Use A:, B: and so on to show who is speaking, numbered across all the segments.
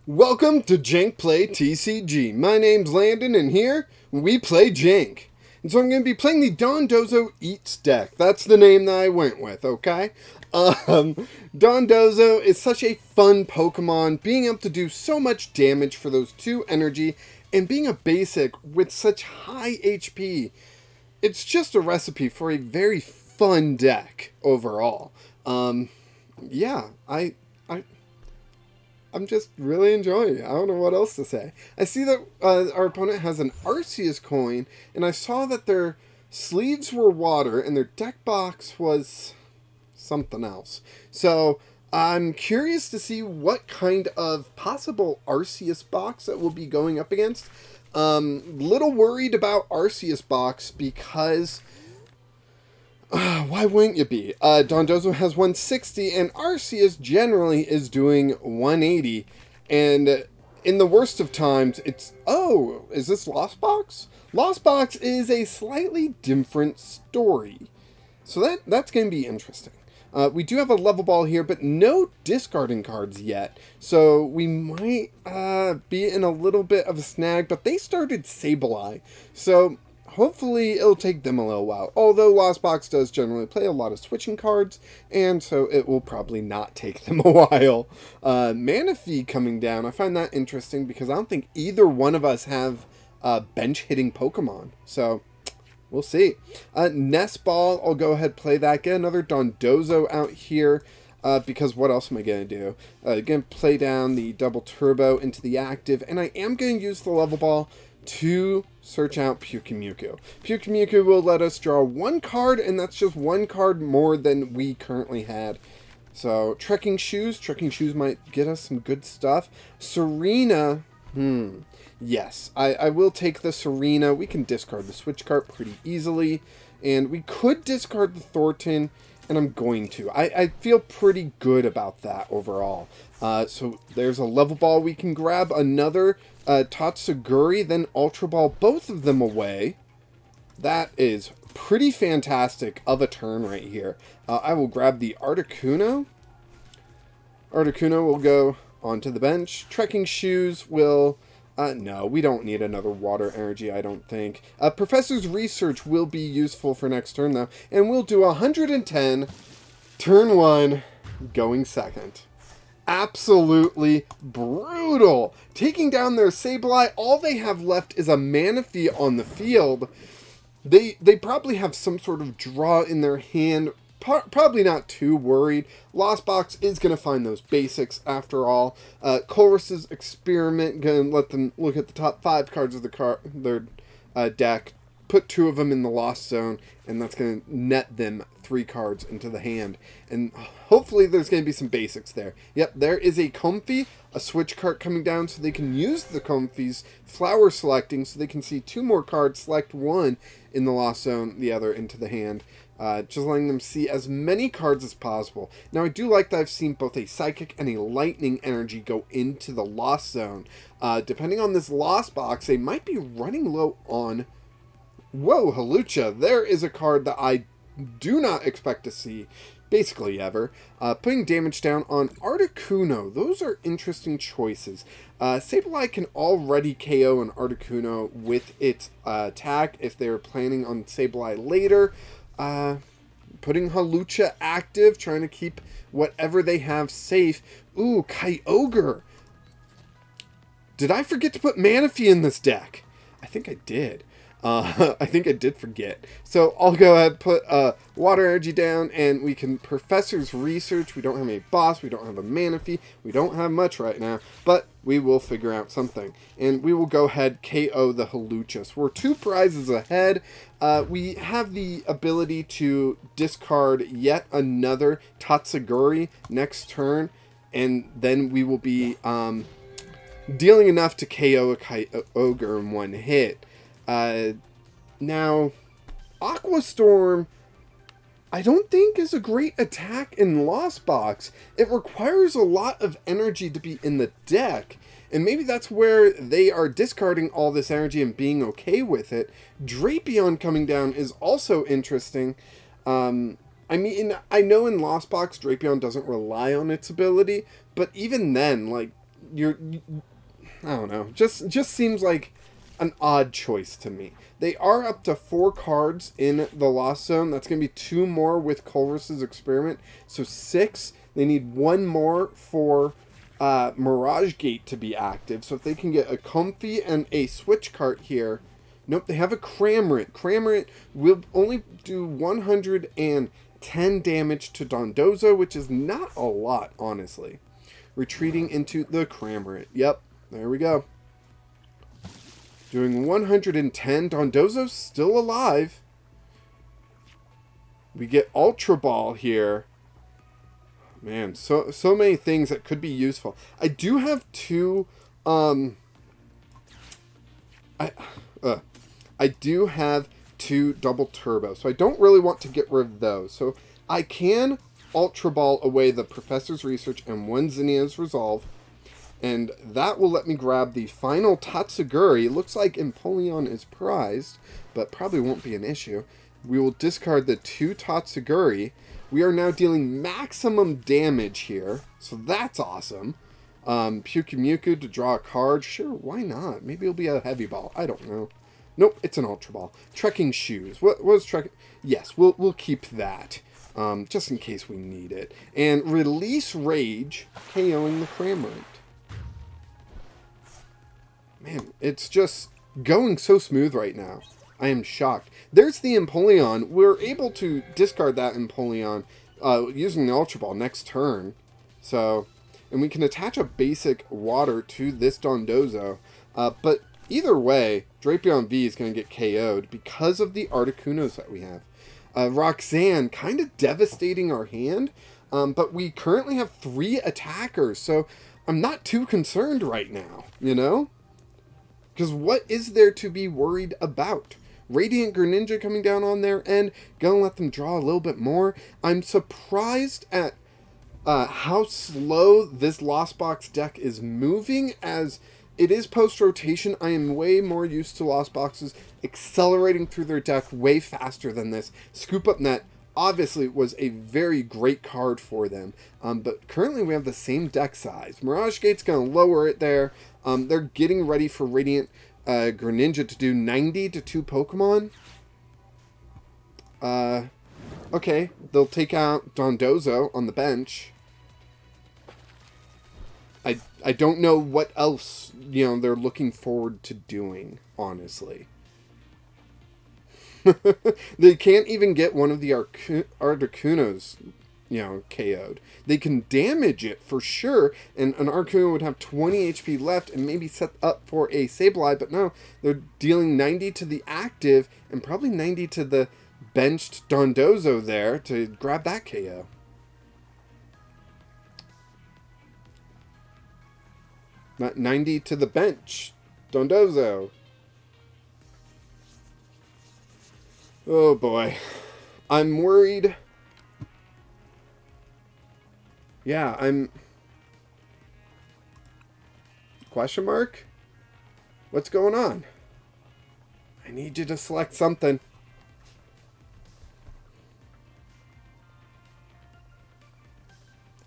A: Welcome to Jank Play TCG. My name's Landon, and here we play Jank. And so I'm going to be playing the Dondozo Eats deck. That's the name that I went with, okay? Dondozo is such a fun Pokemon, being able to do so much damage for those 2 energy, and being a basic with such high HP. It's just a recipe for a very fun deck overall. Yeah, I'm just really enjoying it. I don't know what else to say. I see that our opponent has an Arceus coin, and I saw that their sleeves were water, and their deck box was something else. So I'm curious to see what kind of possible Arceus box that we'll be going up against. Little worried about Arceus box because... why wouldn't you be? Dondozo has 160, and Arceus generally is doing 180. And in the worst of times, it's... Oh, is this Lost Box? Lost Box is a slightly different story. So that's going to be interesting. We do have a Level Ball here, but no discarding cards yet. So we might be in a little bit of a snag, but they started Sableye. So... hopefully it'll take them a little while, although Lost Box does generally play a lot of switching cards, and so it will probably not take them a while. Manaphy coming down, I find that interesting because I don't think either one of us have bench-hitting Pokemon, so we'll see. Nest Ball, I'll go ahead and play that. Get another Dondozo out here. Because what else am I going to do? Going to play down the Double Turbo into the active, and I am going to use the Level Ball to search out Pyukumuku. Pyukumuku will let us draw 1 card, and that's just 1 card more than we currently had. So, Trekking Shoes. Trekking Shoes might get us some good stuff. Serena. Yes, I will take the Serena. We can discard the Switch Cart pretty easily. And we could discard the Thorton, and I'm going to. I feel pretty good about that overall. So there's a Level Ball we can grab. Another Tatsugiri, then Ultra Ball, both of them away. That is pretty fantastic of a turn right here. I will grab the Articuno. Articuno will go onto the bench. Trekking Shoes will... no, we don't need another water energy, I don't think. Professor's Research will be useful for next turn, though. And we'll do 110. Turn 1, going second. Absolutely brutal. Taking down their Sableye, all they have left is a Manaphy on the field. They probably have some sort of draw in their hand. Probably not too worried. Lost Box is going to find those basics after all. Chorus's Experiment, going to let them look at the top 5 cards of their deck, put 2 of them in the Lost Zone, and that's going to net them 3 cards into the hand. And hopefully there's going to be some basics there. Yep, there is a Comfy, a Switch Cart coming down so they can use the Comfy's flower selecting so they can see 2 more cards, select 1 in the Lost Zone, the other into the hand. Just letting them see as many cards as possible. Now, I do like that I've seen both a Psychic and a Lightning energy go into the Lost Zone. Depending on this Lost Box, they might be running low on... Whoa, Hawlucha. There is a card that I do not expect to see basically ever. Putting damage down on Articuno. Those are interesting choices. Sableye can already KO an Articuno with its attack if they're planning on Sableye later. Putting Hawlucha active, trying to keep whatever they have safe. Ooh, Kyogre. Did I forget to put Manaphy in this deck? I think I did. I think I did forget. So I'll go ahead and put Water Energy down, and we can Professor's Research. We don't have any boss. We don't have a Manaphy. We don't have much right now, but we will figure out something. And we will go ahead KO the Hawlucha. So we're 2 prizes ahead. We have the ability to discard yet another Tatsugiri next turn, and then we will be dealing enough to KO a Kyogre in 1 hit. Now, Aqua Storm, I don't think is a great attack in Lost Box. It requires a lot of energy to be in the deck, and maybe that's where they are discarding all this energy and being okay with it. Drapion coming down is also interesting. I mean, I know in Lost Box, Drapion doesn't rely on its ability, but even then, like, I don't know, just seems like an odd choice to me. They are up to 4 cards in the Lost Zone. That's going to be 2 more with Culver's Experiment. So 6. They need 1 more for Mirage Gate to be active. So if they can get a Comfy and a Switch Cart here. Nope, they have a Cramorant. Cramorant will only do 110 damage to Dondozo, which is not a lot, honestly. Retreating into the Cramorant. Yep, there we go. Doing 110. Dondozo's still alive. We get Ultra Ball here. Man, so many things that could be useful. I do have 2... I do have 2 Double Turbo, so I don't really want to get rid of those. So I can Ultra Ball away the Professor's Research and 1 Zinnia's Resolve. And that will let me grab the final Tatsugiri. Looks like Empoleon is prized, but probably won't be an issue. We will discard the 2 Tatsugiri. We are now dealing maximum damage here, so that's awesome. Pyukumuku to draw a card. Sure, why not? Maybe it'll be a Heavy Ball. I don't know. Nope, it's an Ultra Ball. Trekking Shoes. What was Trekking? Yes, we'll keep that, just in case we need it. And Release Rage, KOing the Cramorant. Man, it's just going so smooth right now. I am shocked. There's the Empoleon. We're able to discard that Empoleon using the Ultra Ball next turn. So, and we can attach a basic water to this Dondozo. But either way, Drapion V is going to get KO'd because of the Articunos that we have. Roxanne, kind of devastating our hand. But we currently have 3 attackers. So, I'm not too concerned right now, you know? Because what is there to be worried about? Radiant Greninja coming down on their end, gonna let them draw a little bit more. I'm surprised at how slow this Lost Box deck is moving, as it is post-rotation. I am way more used to Lost Boxes accelerating through their deck way faster than this. Scoop Up Net obviously was a very great card for them, but currently we have the same deck size. Mirage Gate's gonna lower it there. They're getting ready for Radiant Greninja to do 90 to 2 Pokemon. Okay, they'll take out Dondozo on the bench. I don't know what else, you know, they're looking forward to doing, honestly. They can't even get one of the Articunos, you know, KO'd. They can damage it for sure, and an Articuno would have 20 HP left and maybe set up for a Sableye, but no, they're dealing 90 to the active and probably 90 to the benched Dondozo there to grab that KO. Not 90 to the bench. Dondozo. Oh boy. I'm worried. Yeah, I'm... Question mark? What's going on? I need you to select something.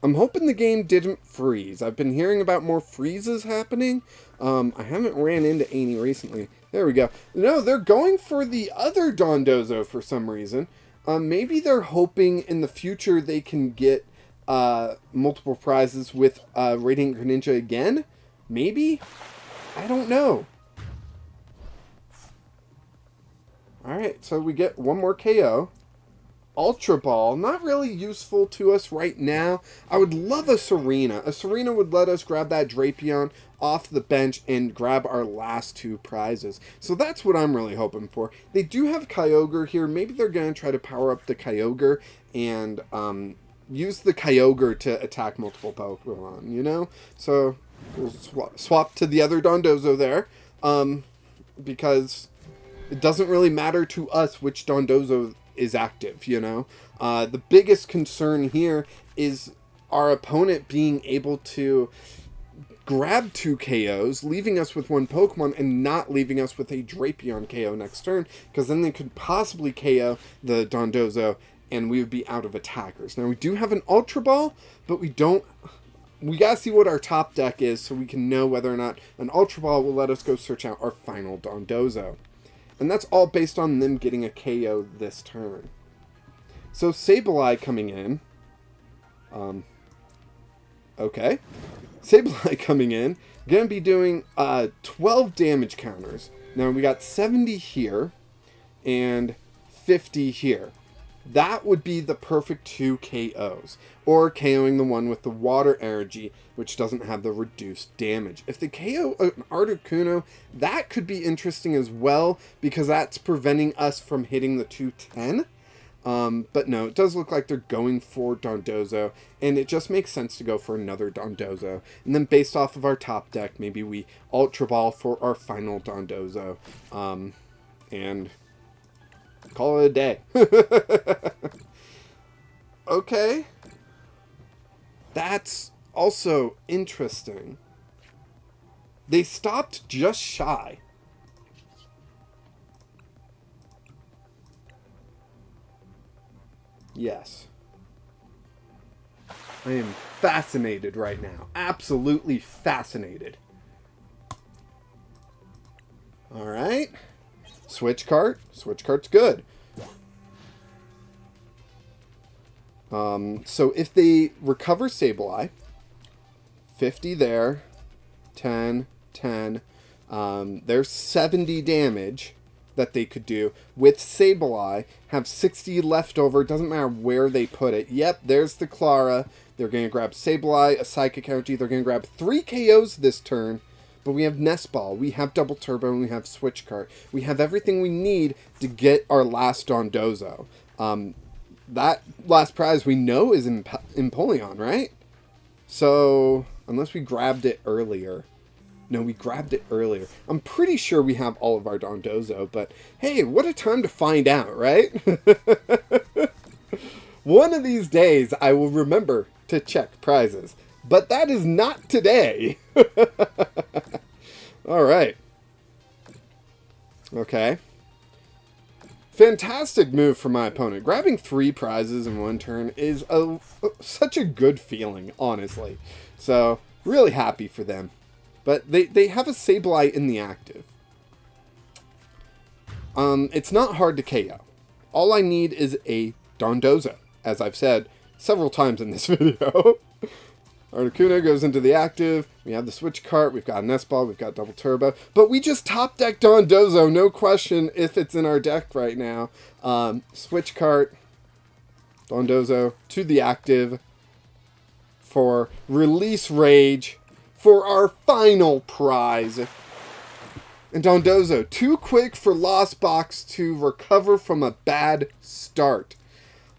A: I'm hoping the game didn't freeze. I've been hearing about more freezes happening. I haven't ran into any recently. There we go. No, they're going for the other Dondozo for some reason. Maybe they're hoping in the future they can get multiple prizes with Radiant Greninja again? Maybe? I don't know. Alright, so we get one more KO. Ultra Ball, not really useful to us right now. I would love a Serena. A Serena would let us grab that Drapion off the bench and grab our last 2 prizes. So that's what I'm really hoping for. They do have Kyogre here. Maybe they're going to try to power up the Kyogre and use the Kyogre to attack multiple Pokemon, you know? So we'll swap to the other Dondozo there, because it doesn't really matter to us which Dondozo is active, you know? The biggest concern here is our opponent being able to grab 2 KOs, leaving us with 1 Pokemon, and not leaving us with a Drapion KO next turn, because then they could possibly KO the Dondozo, and we would be out of attackers. Now, we do have an Ultra Ball, but we don't... we gotta see what our top deck is so we can know whether or not an Ultra Ball will let us go search out our final Dondozo. And that's all based on them getting a KO this turn. So Sableye coming in. Okay. Sableye coming in. Gonna be doing 12 damage counters. Now we got 70 here and 50 here. That would be the perfect 2 KOs. Or KOing the one with the water energy, which doesn't have the reduced damage. If they KO an Articuno, that could be interesting as well, because that's preventing us from hitting the 210. But no, it does look like they're going for Dondozo, and it just makes sense to go for another Dondozo. And then based off of our top deck, maybe we Ultra Ball for our final Dondozo. And call it a day. Okay. That's also interesting. They stopped just shy. Yes. I am fascinated right now. Absolutely fascinated. Alright. Switch Cart. Switch Cart's good. So if they recover Sableye, 50 there, 10, 10, there's 70 damage that they could do with Sableye, have 60 left over, doesn't matter where they put it. Yep, there's the Clara. They're going to grab Sableye, a Psychic Energy. They're going to grab 3 KOs this turn, but we have Nest Ball, we have Double Turbo, and we have Switch Cart. We have everything we need to get our last Dondozo. That last prize we know is Empoleon, right? So, unless we grabbed it earlier. No, we grabbed it earlier. I'm pretty sure we have all of our Dondozo, but hey, what a time to find out, right? One of these days, I will remember to check prizes. But that is not today. Alright. Okay. Fantastic move from my opponent. Grabbing 3 prizes in one turn is such a good feeling, honestly. So, really happy for them. But they have a Sableye in the active. It's not hard to KO. All I need is a Dondozo, as I've said several times in this video. Articuno goes into the active. We have the Switch Cart. We've got a Nest Ball. We've got Double Turbo. But we just top deck Dondozo. No question if it's in our deck right now. Switch Cart. Dondozo to the active. For Release Rage. For our final prize. And Dondozo, too quick for Lost Box to recover from a bad start.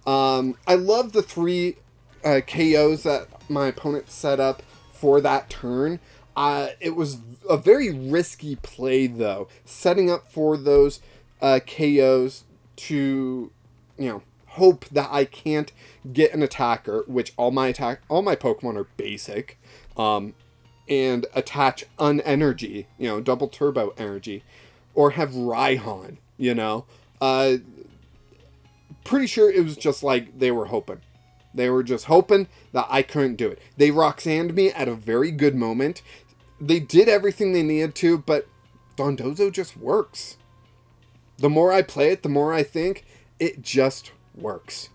A: I love the 3 KOs that my opponent set up for that turn. It was a very risky play, though, setting up for those KOs to, hope that I can't get an attacker, which all my Pokemon are basic, and attach unenergy, double turbo energy, or have Raihan, pretty sure it was just like they were hoping. They were just hoping that I couldn't do it. They Roxanned me at a very good moment. They did everything they needed to, but Dondozo just works. The more I play it, the more I think it just works.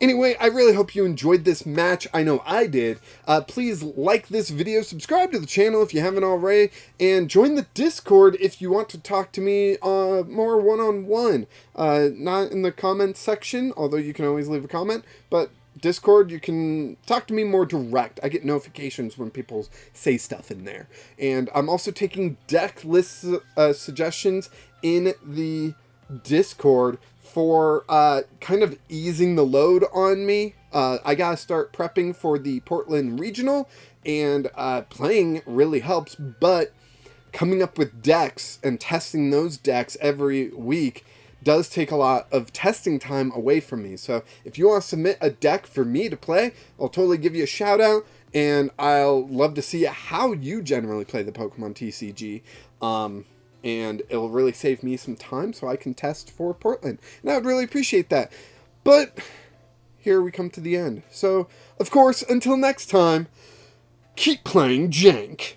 A: Anyway, I really hope you enjoyed this match. I know I did. Please like this video, subscribe to the channel if you haven't already, and join the Discord if you want to talk to me more one-on-one. Not in the comments section, although you can always leave a comment, but Discord, you can talk to me more direct. I get notifications when people say stuff in there. And I'm also taking deck list suggestions in the Discord for kind of easing the load on me. I gotta start prepping for the Portland Regional, and playing really helps, but coming up with decks and testing those decks every week does take a lot of testing time away from me. So if you want to submit a deck for me to play, I'll totally give you a shout out, and I'll love to see how you generally play the Pokemon TCG. And it'll really save me some time so I can test for Portland. And I would really appreciate that. But here we come to the end. So, of course, until next time, keep playing Jank.